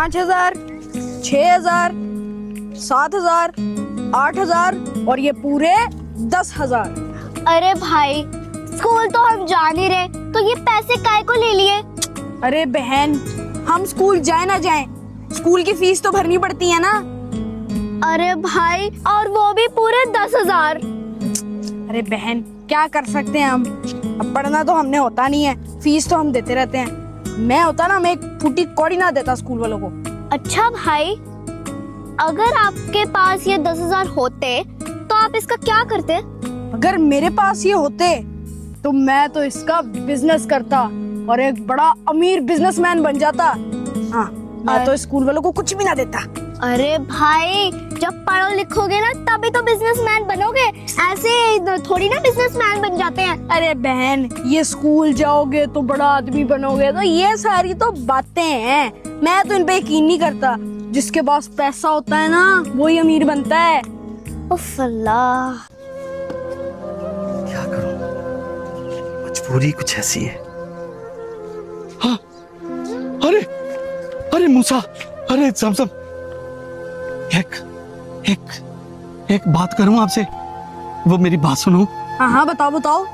5,000, 6,000, 7,000, 8,000 और ये पूरे 10,000। अरे भाई स्कूल तो हम जा नहीं रहे, तो ये पैसे काय को ले लिए? अरे बहन, हम स्कूल जाए ना जाए, स्कूल की फीस तो भरनी पड़ती है ना। अरे भाई, और वो भी पूरे 10,000। अरे बहन, क्या कर सकते हैं हम, अब पढ़ना तो हमने होता नहीं है, फीस तो हम देते रहते हैं। मैं होता ना, मैं एक फूटी कौड़ी ना देता स्कूल वालों को। अच्छा भाई, अगर आपके पास ये 10,000 होते तो आप इसका क्या करते? अगर मेरे पास ये होते तो मैं तो इसका बिजनेस करता और एक बड़ा अमीर बिजनेसमैन बन जाता। हाँ, मैं तो स्कूल वालों को कुछ भी ना देता। अरे भाई, जब पढ़ो लिखोगे ना तभी तो बिजनेसमैन बनोगे, ऐसे थोड़ी ना बिजनेसमैन बन जाते हैं। अरे बहन, ये स्कूल जाओगे तो बड़ा आदमी बनोगे, तो ये सारी तो बातें हैं, मैं तो इन पे यकीन नहीं करता। जिसके पास पैसा होता है ना, वही अमीर बनता है। उफ अल्लाह, क्या करूं, मजबूरी कुछ ऐसी है। हाँ, अरे अरे मूसा, अरे समसम, एक बात करूं आपसे, वो मेरी बात सुनो। हाँ हाँ, बताओ बताओ।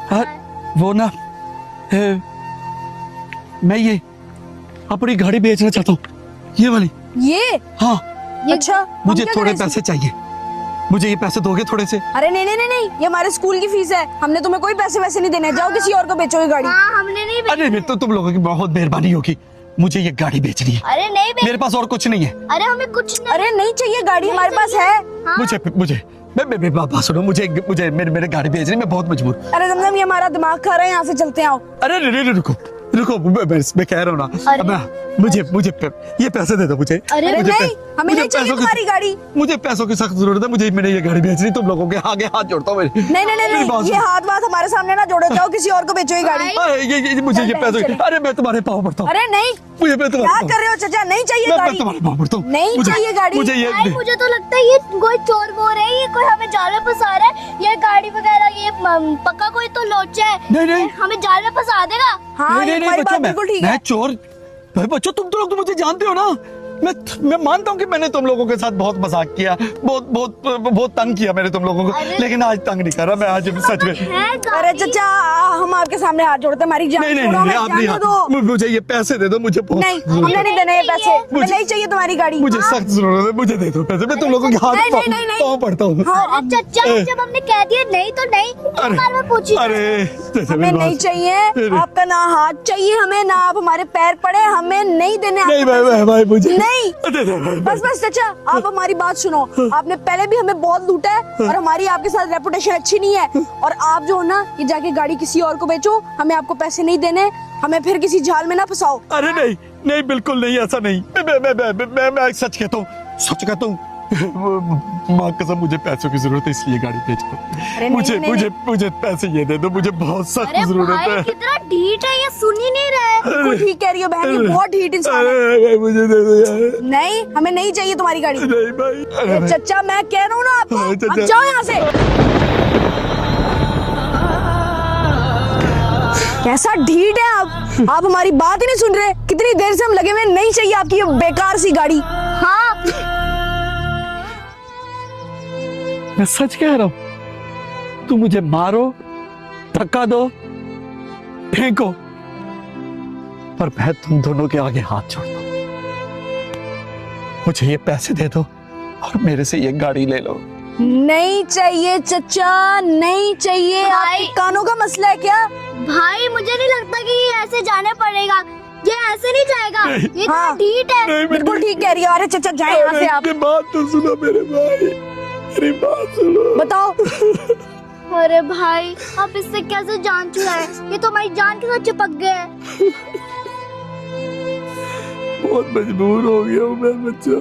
वो ना, मैं ये अपनी गाड़ी बेचना चाहता हूँ, ये वाली। ये? हाँ। अच्छा, मुझे थोड़े पैसे चाहिए, मुझे ये पैसे दोगे थोड़े से? अरे नहीं नहीं नहीं नहीं, ये हमारे स्कूल की फीस है, हमने तुम्हें कोई पैसे वैसे नहीं देने। जाओ किसी और को बेचो ये गाड़ी। हाँ, हमने नहीं अरे फिर तो तुम लोगों की बहुत मेहरबानी होगी, मुझे ये गाड़ी बेचनी है। अरे नहीं मेरे पास और कुछ नहीं है। अरे हमें कुछ नहीं। अरे नहीं चाहिए, गाड़ी हमारे पास है। हाँ? मुझे मैं बात सुनो, मुझे मेरे गाड़ी बेचनी, मैं बहुत मजबूर। अरे जमजम, ये हमारा दिमाग खा रहा है, यहाँ से चलते हैं, आओ। अरे रुको, मैं कह रहा हूँ ना, मुझे ये पैसे दे दो मुझे। अरे नहीं, हमें नहीं चाहिए तुम्हारी गाड़ी। मुझे पैसों की सख्त जरूरत है, मैंने ये गाड़ी बेचनी, तुम लोगों के आगे हाथ जोड़ता हूँ। नहीं नहीं नहीं, ये हाथ वाथ हमारे सामने ना जोड़ो, जाओ किसी और को बेचो ये गाड़ी। मुझे ये पैसे, अरे मैं तुम्हारे पाँव पड़ता हूँ। अरे नहीं, क्या कर रहे हो चाचा, नहीं चाहिए गाड़ी, तुम्हारे पाँव पड़ता हूँ, नहीं चाहिए गाड़ी। मुझे ये भाई, मुझे तो लगता है ये कोई चोर वोर है, ये कोई हमें जाल में फंसा रहा है। ये गाड़ी वगैरह ये पक्का कोई तो लोचा है, नहीं हमें जाल में फंसा देगा। हाँ, ये तुम्हारी बात बिल्कुल ठीक है। मैं चोर? भाई बच्चों, तुम तो लोग तो मुझे जानते हो ना, मैं मानता हूँ कि मैंने तुम लोगों के साथ बहुत मजाक किया, बहुत तंग किया मैंने तुम लोगों को, लेकिन आज तंग नहीं कर रहा मैं, आज सच में। अरे चाचा, हम आपके सामने हाथ जोड़ते, हमारी जान नहीं, आप नहीं, मुझे ये पैसे दे दो, मुझे बहुत नहीं, हमने नहीं देने ये पैसे, हमें नहीं चाहिए तुम्हारी गाड़ी। मुझे सख्त जरूरत है, मुझे दे दो पैसे, मैं तुम लोगों के हाथ पाँव पड़ता हूँ। चाचा, जब हमने कह दिया नहीं तो नहीं, बार बार पूछिए। अरे हमें नहीं चाहिए, आपका ना हाथ चाहिए हमें, ना आप हमारे पैर पड़े, हमें नहीं देने। नहीं भाई, मुझे नहीं, बस चाचा, आप हमारी बात सुनो। आपने पहले भी हमें बहुत लूटा है और हमारी आपके साथ रेपुटेशन अच्छी नहीं है, और आप जो हो ना, ये जाके गाड़ी किसी और को बेचो, हमें आपको पैसे नहीं देने, हमें फिर किसी जाल में ना फंसाओ। अरे नहीं, बिल्कुल नहीं, ऐसा नहीं, मैं सच कहता हूँ, माँ कसम, मुझे पैसों की जरूरत है, इसलिए गाड़ी बेच दो। मुझे पैसे ये दे दो, मुझे बहुत सख्त जरूरत है। कितना ढीठ है, ये सुन ही नहीं रहा है। बिल्कुल ठीक कह रही हो बहन, ये बहुत ढीठ इंसान है। मुझे दे दो यार। नहीं, हमें नहीं चाहिए तुम्हारी गाड़ी। नहीं भाई, चाचा, मैं कह रहा हूँ ना आपको, हाँ, चाचा। अब जाओ यहाँ से। कैसा ढीठ है आप हमारी बात ही नहीं सुन रहे। कितनी देर से हम लगे हुए, नहीं चाहिए आपकी ये बेकार सी गाड़ी। हाँ, मैं सच कह रहा हूँ, तुम मुझे मारो, धक्का दो, फेंको, पर मैं तुम दोनों के आगे हाथ जोड़ता हूँ। मुझे ये पैसे दे दो और मेरे से ये गाड़ी ले लो। नहीं चाहिए चचा, नहीं चाहिए। आपके कानों का मसला है क्या? भाई मुझे नहीं लगता कि ये ऐसे जाना पड़ेगा, ये ऐसे नहीं जाएगा, ये हाँ, ठीक है। बिल्कुल ठीक कह रही है। अरे चचा, जाए यहाँ से आप। बात तो सुनो मेरे भाई, मेरी बात सुनो। बताओ। अरे भाई, आप इससे कैसे जान छुड़ाए, ये तो हमारी जान के साथ चिपक गए। बहुत मजबूर हो गया हूँ मैं बच्चा।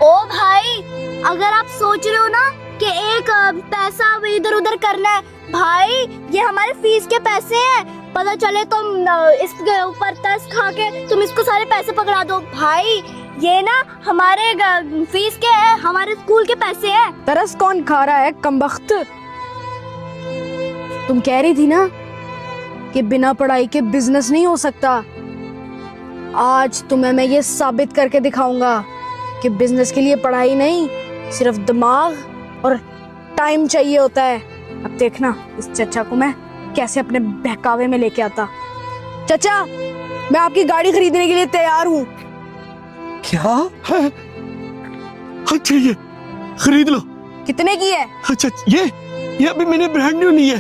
ओ भाई, अगर आप सोच रहे हो ना कि एक पैसा इधर उधर करना है, भाई ये हमारे फीस के पैसे हैं, पता चले तुम इसके ऊपर तरस खा के तुम इसको सारे पैसे पकड़ा दो। भाई ये ना हमारे फीस के है, हमारे स्कूल के पैसे हैं। तरस कौन खा रहा है, कमबख्त? तुम कह रही थी ना कि बिना पढ़ाई के बिजनेस नहीं हो सकता। आज तुम्हें मैं ये साबित करके दिखाऊंगा कि बिजनेस के लिए पढ़ाई नहीं, सिर्फ दिमाग और टाइम चाहिए होता है। अब देखना इस चचा को मैं कैसे अपने बहकावे में लेके आता। चचा, मैं आपकी गाड़ी खरीदने के लिए तैयार हूँ। क्या है? अच्छा ये खरीद लो। कितने की है? अच्छा ये अभी मैंने ब्रांड न्यू ली है।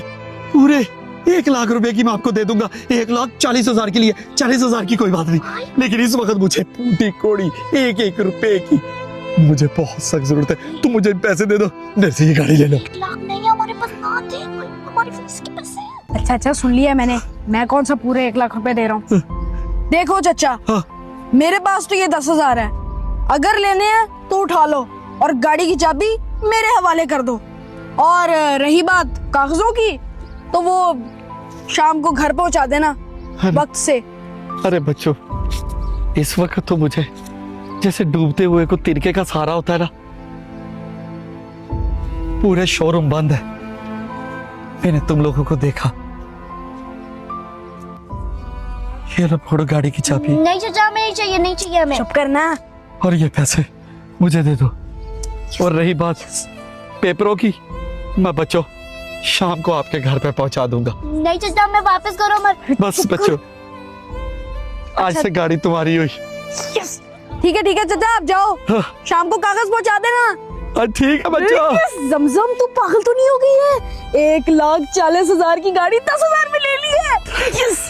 पूरे 1 लाख रुपए की मैं आपको दे दूंगा। 1,40,000 की लिए 40,000 की कोई बात नहीं, लेकिन इस वक्त मुझे फूटी कोड़ी 1-1 रुपए की मुझे बहुत सख्त जरूरत है। तुम मुझे पैसे दे दो, मेरे से ये गाड़ी ले लो। 1 लाख नहीं है हमारे पास, ना थे, हमारी फीस के पैसे हैं। अच्छा सुन लिया मैंने, मैं कौन सा पूरे 1 लाख रुपए दे रहा हूँ। देखो चचा, हाँ। मेरे पास तो ये 10,000 है, अगर लेने हैं तो उठा लो और गाड़ी की चाबी मेरे हवाले कर दो। और रही बात कागजों की, तो वो शाम को घर पहुंचा देना वक्त से। अरे बच्चों, इस वक्त तो मुझे जैसे डूबते हुए को तिनके का सहारा होता है ना। पूरे शोरूम बंद है, मैंने तुम लोगों को देखा। ये लो फोड़ो गाड़ी की चाबी। नहीं चाचा, हमें नहीं चाहिए, नहीं चाहिए हमें। चुप करना। और ये पैसे मुझे दे दो। और रही बात पेपरों की, मैं बच्चों शाम को आपके घर पे पहुंचा दूंगा। नहीं चाचा, हमें वापस करो मत। बस बच्चों, आज से गाड़ी तुम्हारी हुई। ठीक है चाचा, आप जाओ, हाँ। शाम को कागज पहुंचा देना। ठीक है बच्चों। जमजम, तू पागल तो नहीं हो गई है? 1,40,000 की गाड़ी 10,000 में ले ली है। Yes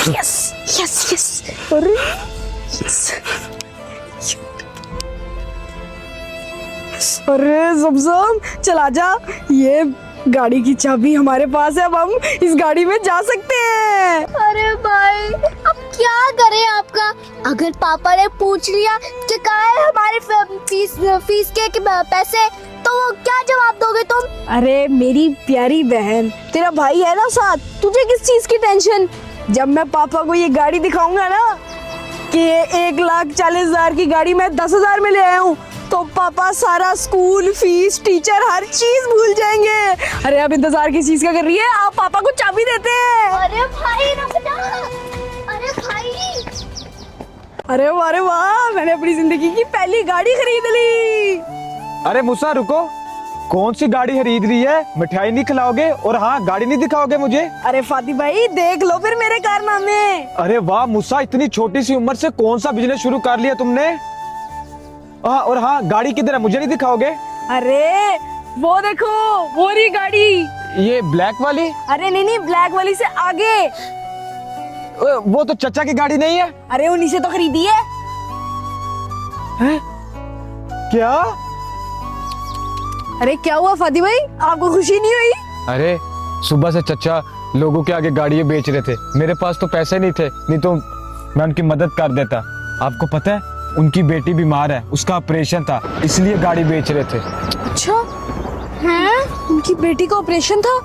yes yes yes. अरे यस। अरे जमजम, चला जा, ये गाड़ी की चाबी हमारे पास है, अब हम इस गाड़ी में जा सकते हैं। अरे भाई, अब क्या करें आपका? अगर पापा ने पूछ लिया कि कहाँ है हमारे फीस के पैसे, तो वो क्या जवाब दोगे तुम? अरे मेरी प्यारी बहन, तेरा भाई है ना साथ, तुझे किस चीज की टेंशन? जब मैं पापा को ये गाड़ी दिखाऊंगा ना कि 1,40,000 की गाड़ी मैं 10,000 में ले आया हूँ, तो पापा सारा स्कूल फीस, टीचर, हर चीज भूल जाएंगे। अरे अब इंतजार किस चीज का कर रही है? आप पापा को चाबी देते हैं। अरे भाई रुक जा। अरे भाई, अरे वाह, मैंने अपनी जिंदगी की पहली गाड़ी खरीद ली। अरे मूसा रुको, कौन सी गाड़ी खरीद रही है? मिठाई नहीं खिलाओगे और हाँ गाड़ी नहीं दिखाओगे मुझे? अरे फाती भाई, देख लो फिर मेरे कारनामे। अरे वाह मूसा, इतनी छोटी सी उम्र से कौन सा बिजनेस शुरू कर लिया तुमने? और हाँ, गाड़ी किधर है, मुझे नहीं दिखाओगे? अरे वो देखो, वो रही गाड़ी। ये ब्लैक वाली? अरे नहीं, ब्लैक वाली से आगे। वो तो चचा की गाड़ी नहीं है। अरे उन्हीं से तो खरीदी है। क्या? अरे क्या हुआ फाती भाई, आपको खुशी नहीं हुई? अरे सुबह से चचा लोगों के आगे गाड़ियां बेच रहे थे, मेरे पास तो पैसे नहीं थे, नहीं तो मैं उनकी मदद कर देता। आपको पता है उनकी बेटी बीमार है, उसका ऑपरेशन था, इसलिए गाड़ी बेच रहे थे। अच्छा हैं, उनकी बेटी का ऑपरेशन था?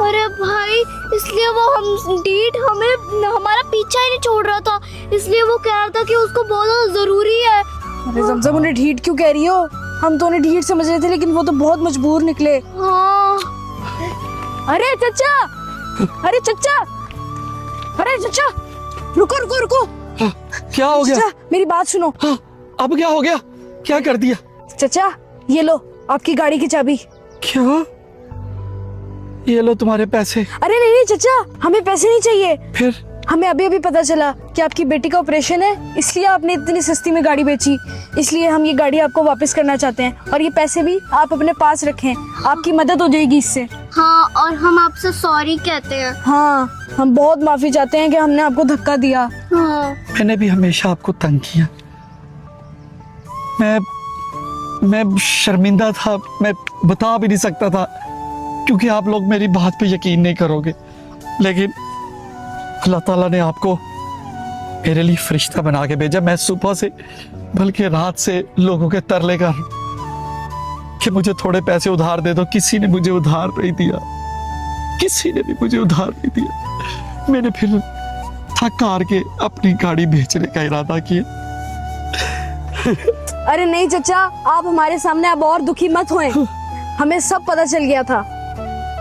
अरे भाई, इसलिए वो हमें हमारा पीछा ही नहीं छोड़ रहा था, इसलिए वो कह रहा था कि उसको बहुत ज्यादा जरूरी है। अरे जमजम, उन्हें ढीठ क्यों कह रही हो? हम तो उन्हें ढीठ समझ रहे थे, लेकिन वो तो बहुत मजबूर निकले। हाँ। अरे चचा, अरे चचा, अरे चचा, रुको। क्या हो गया? चचा मेरी बात सुनो। हाँ, अब क्या हो गया? क्या कर दिया? चचा ये लो आपकी गाड़ी की चाबी। क्या? ये लो तुम्हारे पैसे। अरे नहीं चचा, हमें पैसे नहीं चाहिए। फिर? हमें अभी पता चला कि आपकी बेटी का ऑपरेशन है, इसलिए आपने इतनी सस्ती में गाड़ी बेची, इसलिए हम ये गाड़ी आपको वापस करना चाहते हैं, और ये पैसे भी आप अपने पास रखें, आपकी मदद हो जाएगी इससे। हाँ, और हम आपसे सॉरी कहते हैं। हाँ, हम बहुत माफी चाहते हैं कि हमने आपको धक्का दिया। हाँ। मैंने भी हमेशा आपको तंग किया, मैं शर्मिंदा था, मैं बता भी नहीं सकता था, क्योंकि आप लोग मेरी बात पे यकीन नहीं करोगे, लेकिन अल्लाह ताला ने आपको मेरे लिए फरिश्ता बना के भेजा। मैं सुबह से बल्कि रात से लोगों के तरले कर कि मुझे थोड़े पैसे उधार दे दो, किसी ने मुझे उधार नहीं दिया, किसी ने भी मुझे उधार नहीं दिया। मैंने फिर थक हार के अपनी गाड़ी बेचने का इरादा किया। अरे नहीं चचा, आप हमारे सामने अब और दुखी मत होएं। हमें सब पता चल गया था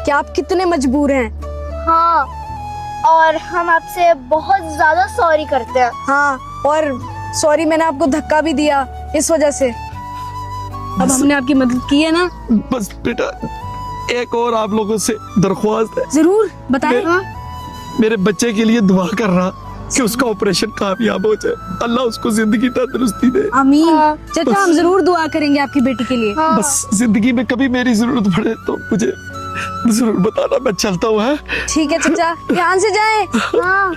कि आप कितने मजबूर हैं। हाँ, और हम आपसे बहुत ज्यादा सॉरी करते हैं। हाँ, और सॉरी मैंने आपको धक्का भी दिया इस वजह से। अब हमने आपकी मदद की है ना। बस बेटा एक और आप लोगों से दरख्वास्त है, जरूर बताएं। मेरे बच्चे के लिए दुआ करना कि उसका ऑपरेशन कामयाब हो जाए, अल्लाह उसको जिंदगी तंदुरुस्ती दे। आमीन। चाचा हम जरूर दुआ करेंगे आपकी बेटी के लिए। हाँ। बस जिंदगी में कभी मेरी जरूरत पड़े तो मुझे जरूर बताना, मैं चलता हूँ। है ठीक है चाचा, ध्यान से जाएं। हाँ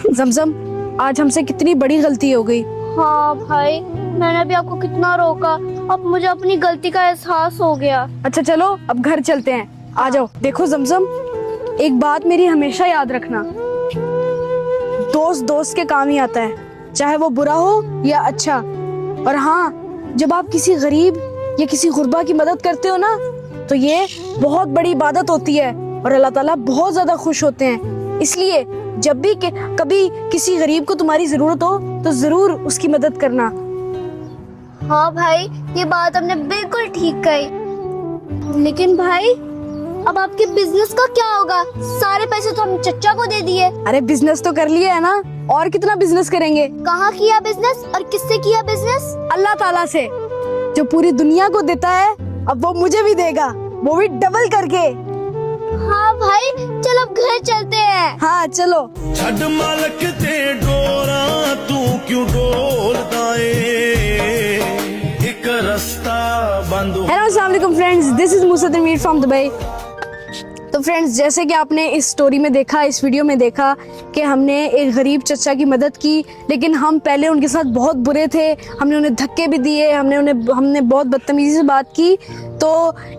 जमजम, आज हमसे कितनी बड़ी गलती हो गई। हाँ भाई, मैंने भी आपको कितना रोका, अब मुझे अपनी गलती का एहसास हो गया। अच्छा चलो अब घर चलते हैं, आ जाओ। देखो जमजम, एक बात मेरी हमेशा याद रखना, दोस्त दोस्त के काम ही आता है, चाहे वो बुरा हो या अच्छा। और हाँ, जब आप किसी गरीब या किसी गुरबा की मदद करते हो ना, तो ये बहुत बड़ी इबादत होती है और अल्लाह ताला बहुत ज्यादा खुश होते हैं। इसलिए जब भी कभी किसी गरीब को तुम्हारी जरूरत हो तो जरूर उसकी मदद करना। हाँ भाई, ये बात हमने बिल्कुल ठीक कही। लेकिन भाई, अब आपके बिजनेस का क्या होगा? सारे पैसे तो हम चचा को दे दिए। अरे बिजनेस तो कर लिया है ना, और कितना बिजनेस करेंगे? कहाँ किया बिजनेस और किससे किया बिजनेस? अल्लाह ताला से, जो पूरी दुनिया को देता है, अब वो मुझे भी देगा, वो भी डबल करके। हाँ भाई, चलो अब घर चलते हैं। हाँ चलो। छड़ मालक ते डोरा तू क्यों डोलता है, एक रास्ता बंद हो। हेलो अस्सलाम वालेकुम friends, this is Musaddar Tanveer from Dubai. तो फ्रेंड्स, जैसे कि आपने इस स्टोरी में देखा, इस वीडियो में देखा कि हमने एक गरीब चचा की मदद की, लेकिन हम पहले उनके साथ बहुत बुरे थे, हमने उन्हें धक्के भी दिए, हमने बहुत बदतमीजी से बात की। तो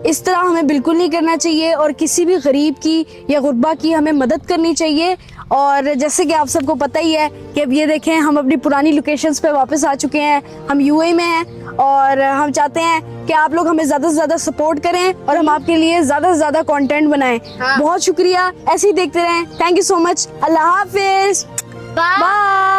इस तरह हमें बिल्कुल नहीं करना चाहिए और किसी भी गरीब की या गुरबा की हमें मदद करनी चाहिए। और जैसे कि आप सबको पता ही है कि अब ये देखें, हम अपनी पुरानी लोकेशंस पे वापस आ चुके हैं, हम यूएई में हैं और हम चाहते हैं कि आप लोग हमें ज़्यादा से ज़्यादा सपोर्ट करें और हम आपके लिए ज़्यादा से ज़्यादा कंटेंट बनाएं। बहुत शुक्रिया, ऐसे ही देखते रहें। Thank you so much. अल्लाह हाफिज, बाय। बाय।